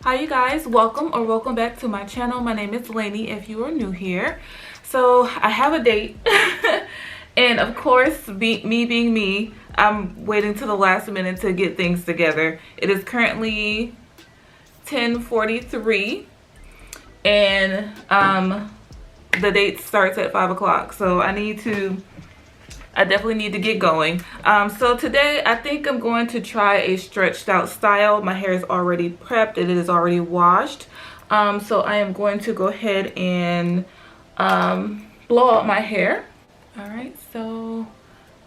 Hi you guys, welcome back to my channel. My name is Lannie if you are new here. So I have a date and of course me being me, I'm waiting to the last minute to get things together. It is currently 10:43 and the date starts at 5 o'clock, so I definitely need to get going. So today I think I'm going to try a stretched out style. My hair is already prepped. It is already washed. So I am going to go ahead and blow out my hair. All right, so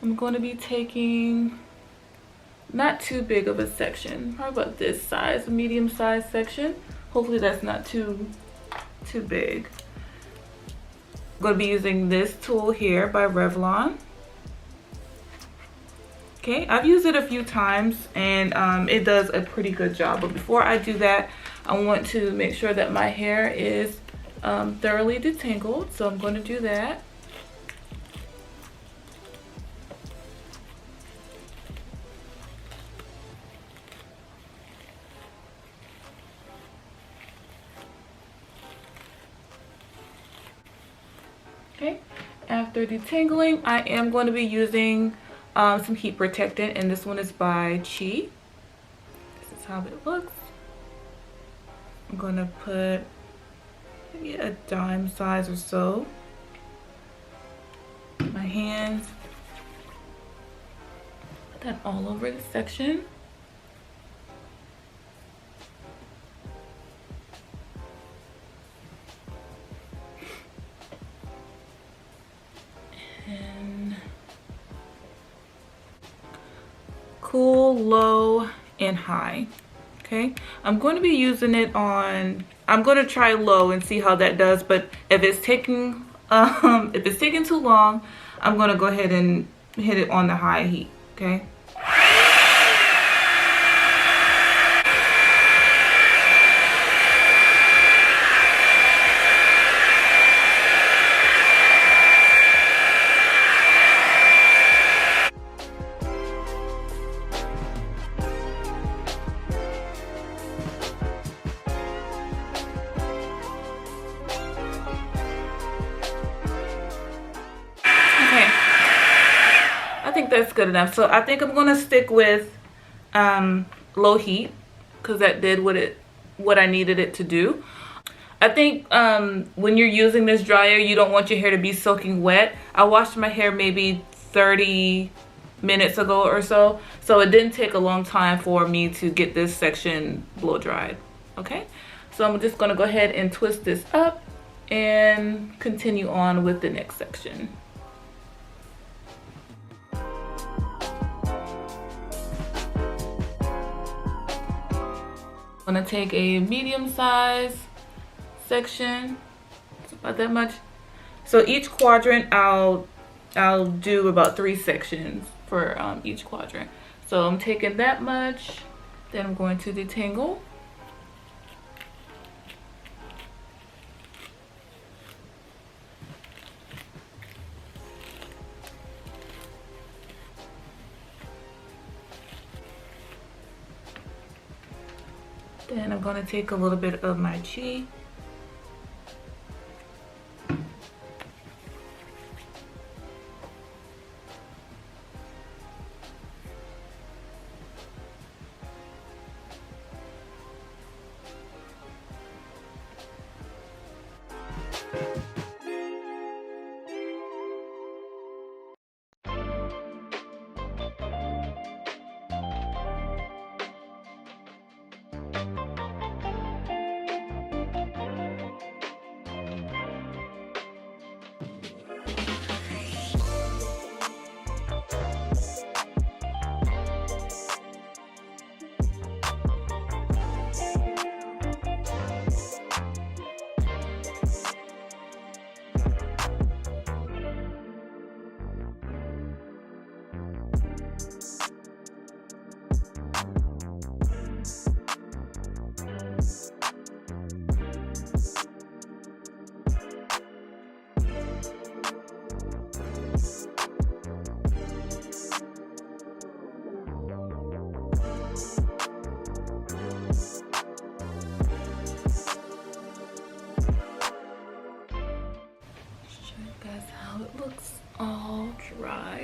I'm going to be taking not too big of a section, probably about this size, a medium size section. Hopefully that's not too big. I'm going to be using this tool here by Revlon. Okay, I've used it a few times and it does a pretty good job. But before I do that, I want to make sure that my hair is thoroughly detangled. So I'm going to do that. Okay, after detangling, I am going to be using some heat protectant, and this one is by Chi. This is how it looks. I'm going to put maybe a dime size or so in my hands. Put that all over the section. And cool, low, and high. Okay, I'm going to be using it on, I'm going to try low and see how that does, but if it's taking too long, I'm going to go ahead and hit it on the high heat. Okay. I think that's good enough. So I think I'm gonna stick with low heat because that did what I needed it to do. I think when you're using this dryer, you don't want your hair to be soaking wet. I washed my hair maybe 30 minutes ago or so, so it didn't take a long time for me to get this section blow dried. Okay, so I'm just gonna go ahead and twist this up and continue on with the next section. I'm gonna take a medium size section. It's about that much. So each quadrant, I'll do about 3 sections for each quadrant. So I'm taking that much. Then I'm going to detangle. Then I'm going to take a little bit of my Chi.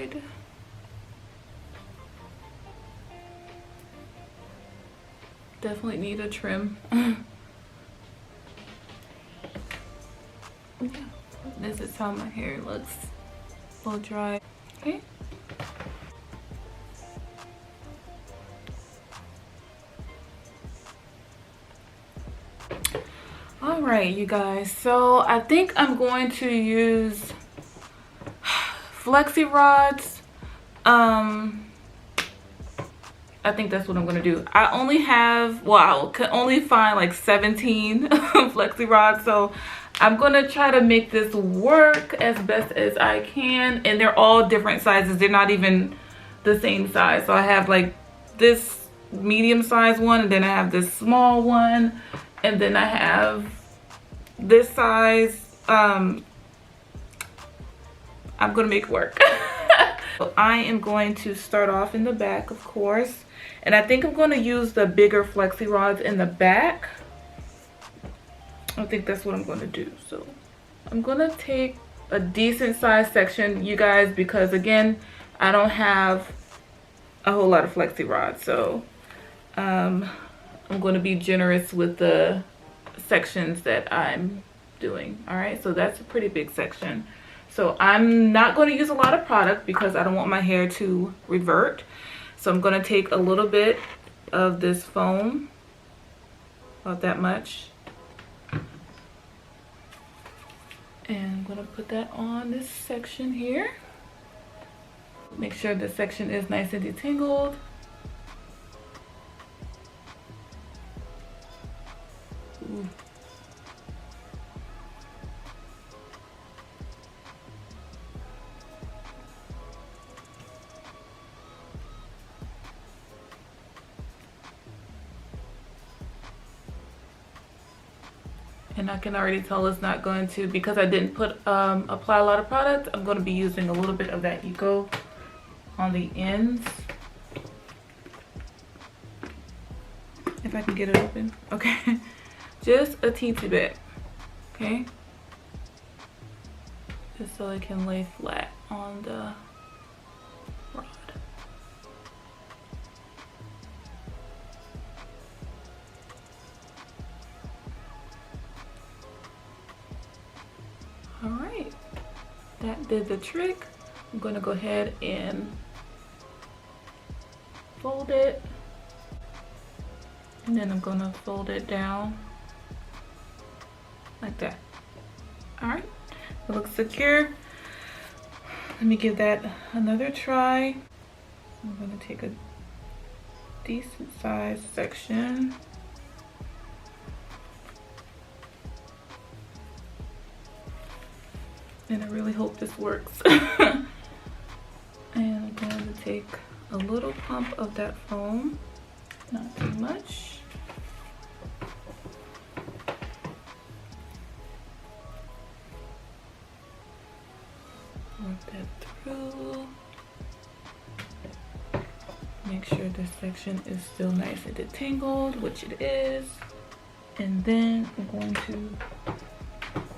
side. Definitely need a trim. Yeah, this is how my hair looks. A little dry. Okay. All right, you guys. So I think I'm going to use Flexi rods. I think that's what I'm gonna do. I only have, well, I can only find like 17 Flexi rods, so I'm gonna try to make this work as best as I can. And they're all different sizes. They're not even the same size. So I have like this medium size one, and then I have this small one, and then I have this size. I'm gonna make it work. So I am going to start off in the back, of course. And I think I'm going to use the bigger Flexi rods in the back. I think that's what I'm going to do. So I'm going to take a decent size section, you guys, because again, I don't have a whole lot of Flexi rods. So I'm going to be generous with the sections that I'm doing. All right, so that's a pretty big section. So I'm not going to use a lot of product because I don't want my hair to revert. So I'm going to take a little bit of this foam, about that much. And I'm going to put that on this section here. Make sure the section is nice and detangled. Ooh. And I can already tell it's not going to, because I didn't apply a lot of product, I'm going to be using a little bit of that Eco on the ends. If I can get it open. Okay. Just a teensy bit. Okay. Just so it can lay flat on the rod. All right, that did the trick. I'm gonna go ahead and fold it, and then I'm gonna fold it down like that. All right, it looks secure. Let me give that another try. I'm gonna take a decent sized section. And I really hope this works. And I'm going to take a little pump of that foam, not too much. Work that through. Make sure this section is still nice and detangled, which it is. And then I'm going to,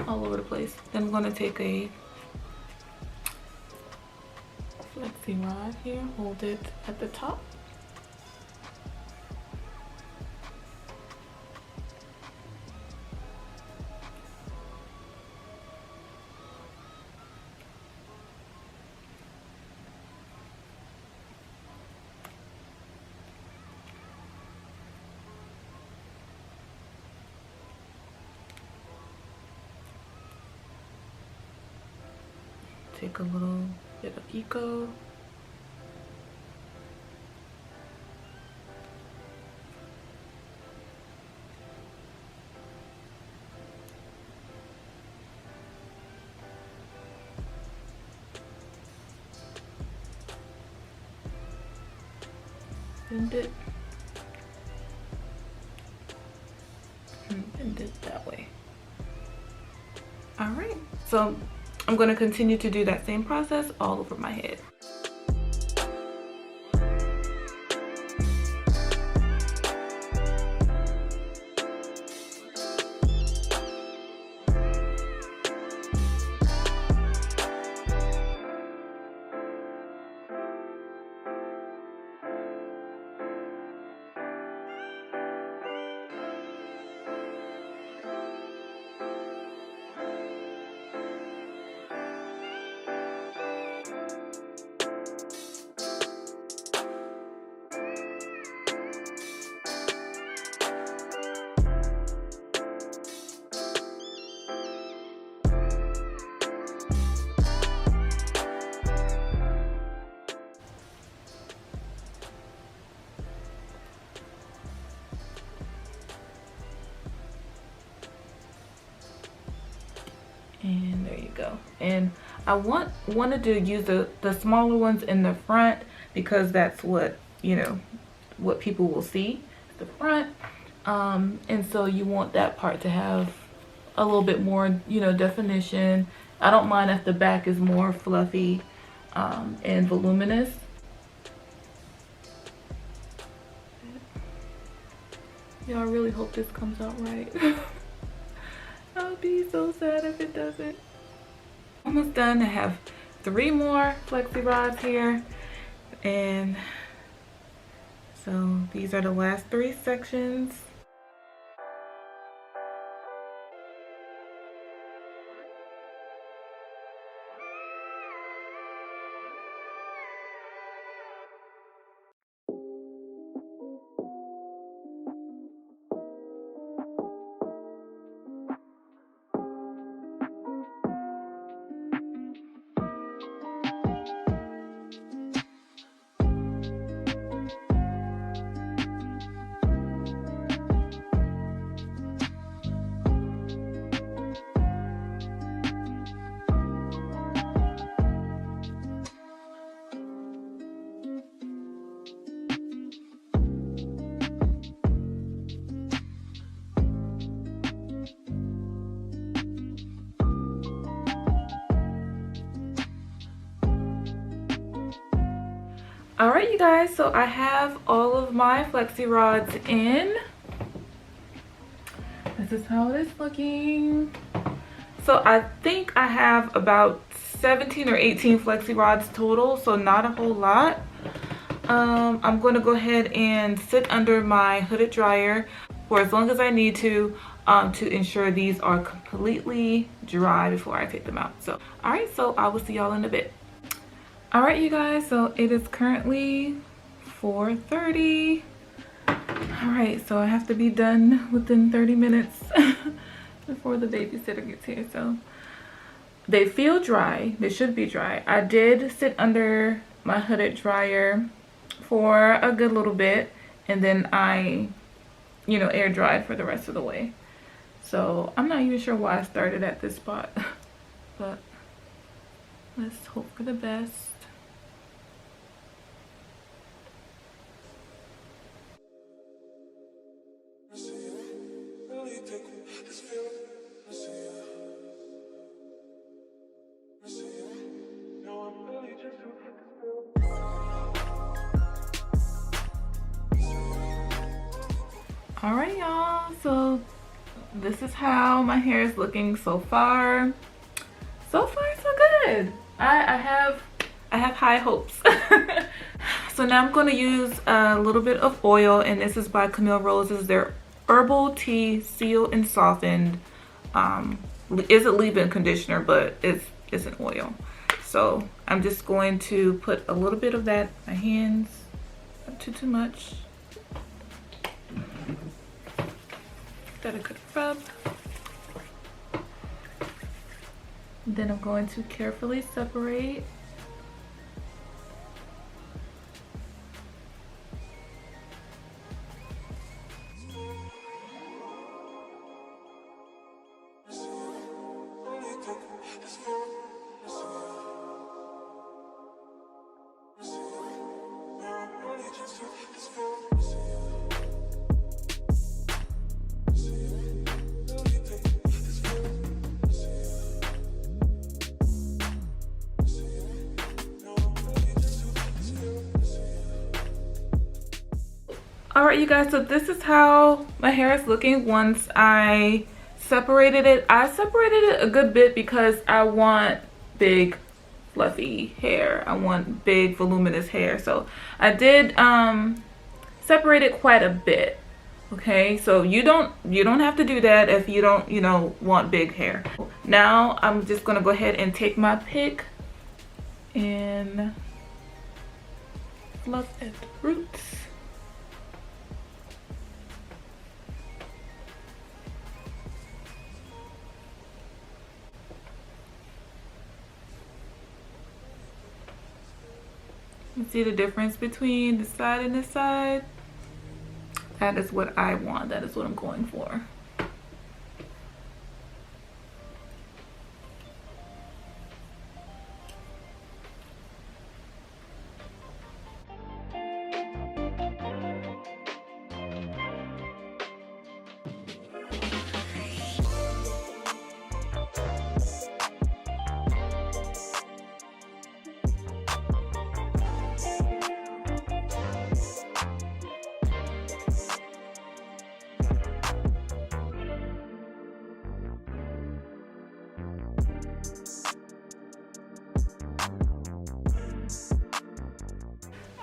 all over the place. Then I'm going to take a Flexi rod here, hold it at the top. Take a little bit of Eco. Bend it. And bend it that way. All right, so I'm going to continue to do that same process all over my head. there you go. And I wanted to use the smaller ones in the front because that's what, you know, what people will see, the front. And so you want that part to have a little bit more, you know, definition. I don't mind if the back is more fluffy and voluminous. Yeah, I really hope this comes out right. I'll be so sad if it doesn't. Almost done. I have 3 more flexi rods here, and so these are the last 3 sections. All right, you guys, so I have all of my flexi rods in. This is how it is looking. So I think I have about 17 or 18 flexi rods total, so not a whole lot. I'm going to go ahead and sit under my hooded dryer for as long as I need to ensure these are completely dry before I take them out. So, all right, so I will see y'all in a bit. All right, you guys, so it is currently 4:30. All right, so I have to be done within 30 minutes before the babysitter gets here. So they feel dry. They should be dry. I did sit under my hooded dryer for a good little bit, and then I, you know, air dried for the rest of the way. So I'm not even sure why I started at this spot, but let's hope for the best. All right, y'all, so this is how my hair is looking so far. So far, so good. I have high hopes. So now I'm going to use a little bit of oil, and this is by Camille Roses. Their herbal tea sealed and softened. It's a leave-in conditioner, but it's an oil. So I'm just going to put a little bit of that in my hands, not too much. That a good rub. Then I'm going to carefully separate. All right, you guys, so this is how my hair is looking once I separated it. I separated it a good bit because I want big fluffy hair. I want big voluminous hair. So I did separate it quite a bit. Okay, so you don't have to do that if you don't, you know, want big hair. Now I'm just gonna go ahead and take my pick and fluff at the roots. You see the difference between this side and this side? That is what I want. That is what I'm going for.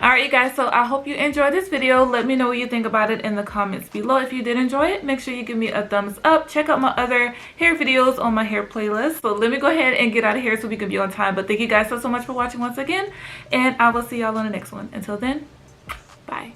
Alright you guys, so I hope you enjoyed this video. Let me know what you think about it in the comments below. If you did enjoy it, make sure you give me a thumbs up. Check out my other hair videos on my hair playlist. So let me go ahead and get out of here so we can be on time. But thank you guys so much for watching once again, and I will see y'all on the next one. Until then, bye.